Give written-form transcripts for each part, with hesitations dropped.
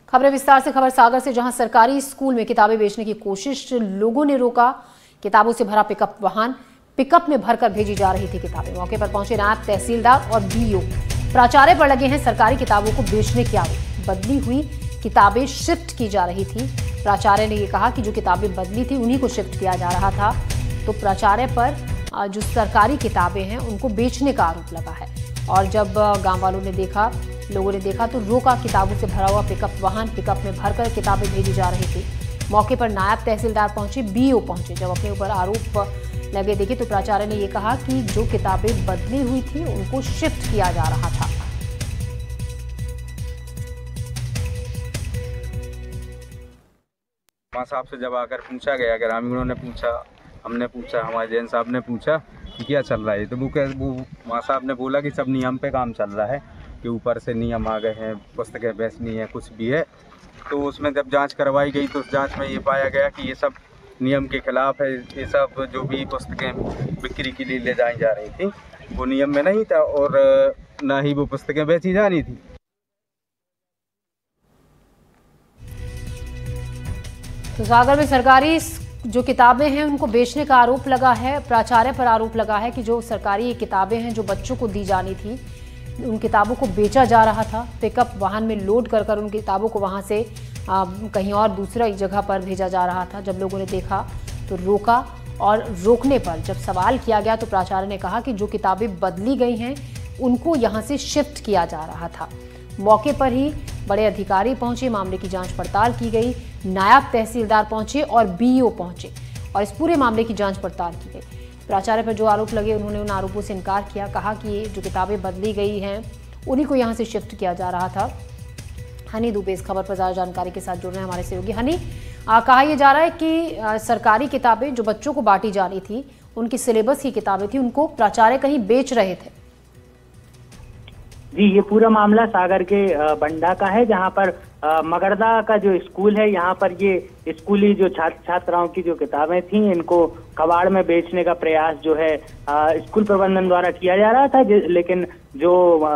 खबरें विस्तार से। खबर सागर से, जहां सरकारी स्कूल में किताबें बेचने की कोशिश लोगों ने रोका। किताबों से भरा पिकअप वाहन पिकअप में भरकर भेजी जा रही थी किताबें। मौके पर पहुंचे नायब तहसीलदार और बीईओ। प्राचार्य पर लगे हैं सरकारी किताबों को बेचने के आरोप। बदली हुई किताबें शिफ्ट की जा रही थी। प्राचार्य ने यह कहा कि जो किताबें बदली थी उन्हीं को शिफ्ट किया जा रहा था। तो प्राचार्य पर जो सरकारी किताबें हैं उनको बेचने का आरोप लगा है। और जब गांव वालों ने देखा, लोगों ने देखा तो रोका। किताबों से भरा हुआ पिकअप वाहन पिकअप में भरकर किताबें भेजी जा रही थी। मौके पर नायब तहसीलदार पहुंचे, बीईओ पहुंचे। जब अपने ऊपर आरोप लगे देखे तो प्राचार्य ने यह कहा कि जो किताबें बदली हुई थी उनको शिफ्ट किया जा रहा था। मां साहब से जब आकर पूछा गया, ग्रामीणों ने पूछा, हमने पूछा, हमारे जैन साहब ने पूछा कि क्या चल रहा है, तो वो मां साहब ने बोला कि सब नियम पे काम चल रहा है, कि ऊपर से नियम आ गए हैं, पुस्तकें बेचनी है, कुछ भी है। तो उसमें जब जांच करवाई गई तो उस जांच में ये पाया गया कि ये सब नियम के खिलाफ है। ये सब जो भी पुस्तकें बिक्री के लिए ले जाई जा रही थी वो नियम में नहीं था और ना ही वो पुस्तकें बेची जानी थी। तो सागर में सरकारी जो किताबें हैं उनको बेचने का आरोप लगा है। प्राचार्य पर आरोप लगा है कि जो सरकारी किताबें हैं जो बच्चों को दी जानी थी उन किताबों को बेचा जा रहा था। पिकअप वाहन में लोड कर उन किताबों को वहां से कहीं और दूसरी जगह पर भेजा जा रहा था। जब लोगों ने देखा तो रोका और रोकने पर जब सवाल किया गया तो प्राचार्य ने कहा कि जो किताबें बदली गई हैं उनको यहां से शिफ्ट किया जा रहा था। मौके पर ही बड़े अधिकारी पहुंचे, मामले की जांच पड़ताल की गई। नायब तहसीलदार पहुंचे और बीईओ पहुंचे और इस पूरे मामले की जांच पड़ताल की गई। प्राचार्य पर जो आरोप लगे उन्होंने उन आरोपों से इनकार किया। कहा कि जो किताबें बदली गई हैं उन्हीं को यहां से शिफ्ट किया जा रहा था। हनी दुबे इस खबर पर ज्यादा जानकारी के साथ जुड़ रहे हैं हमारे सहयोगी। हनी, कहा यह जा रहा है कि सरकारी किताबें जो बच्चों को बांटी जानी थी, उनकी सिलेबस की किताबें थी, उनको प्राचार्य कहीं बेच रहे थे। जी, ये पूरा मामला सागर के बंडा का है, जहां पर मगरदा का जो स्कूल है, यहाँ पर ये स्कूली जो छात्राओं की जो किताबें थी इनको कबाड़ में बेचने का प्रयास जो है स्कूल प्रबंधन द्वारा किया जा रहा था। लेकिन जो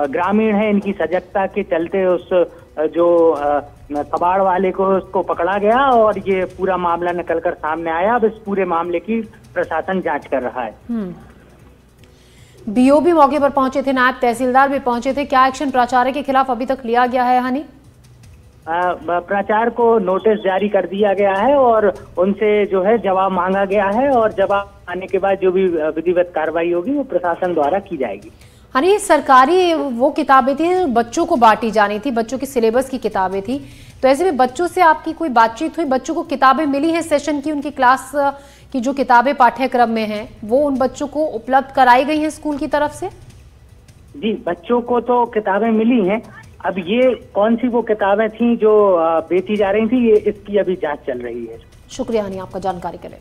ग्रामीण है इनकी सजगता के चलते उस जो कबाड़ वाले को उसको पकड़ा गया और ये पूरा मामला निकलकर सामने आया। अब इस पूरे मामले की प्रशासन जांच कर रहा है। बीईओ भी मौके पर पहुंचे थे, नायब तहसीलदार भी पहुंचे थे। क्या एक्शन प्राचार्य के खिलाफ अभी तक लिया गया है हनी? प्राचार्य को नोटिस जारी कर दिया गया है और उनसे जो है जवाब मांगा गया है और जवाब आने के बाद जो भी विधिवत कार्रवाई होगी वो प्रशासन द्वारा की जाएगी। हनी, सरकारी वो किताबें थी बच्चों को बांटी जानी थी, बच्चों की सिलेबस की किताबें थी, तो ऐसे में बच्चों से आपकी कोई बातचीत हुई? बच्चों को किताबें मिली हैं सेशन की? उनकी क्लास की जो किताबें पाठ्यक्रम में हैं वो उन बच्चों को उपलब्ध कराई गई हैं स्कूल की तरफ से? जी, बच्चों को तो किताबें मिली हैं। अब ये कौन सी वो किताबें थी जो बेची जा रही थी, ये इसकी अभी जांच चल रही है। शुक्रिया हनी आपका जानकारी के लिए।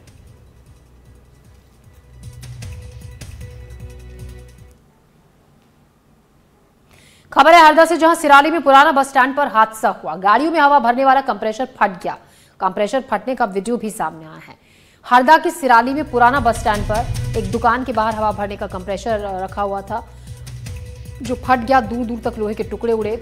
खबर है हरदा से, जहां सिराली में पुराना बस स्टैंड पर हादसा हुआ। गाड़ियों में हवा भरने वाला कंप्रेसर फट गया। कंप्रेसर फटने का वीडियो भी सामने आया है। हरदा के सिराली में पुराना बस स्टैंड पर एक दुकान के बाहर हवा भरने का कंप्रेसर रखा हुआ था जो फट गया। दूर दूर तक लोहे के टुकड़े उड़े।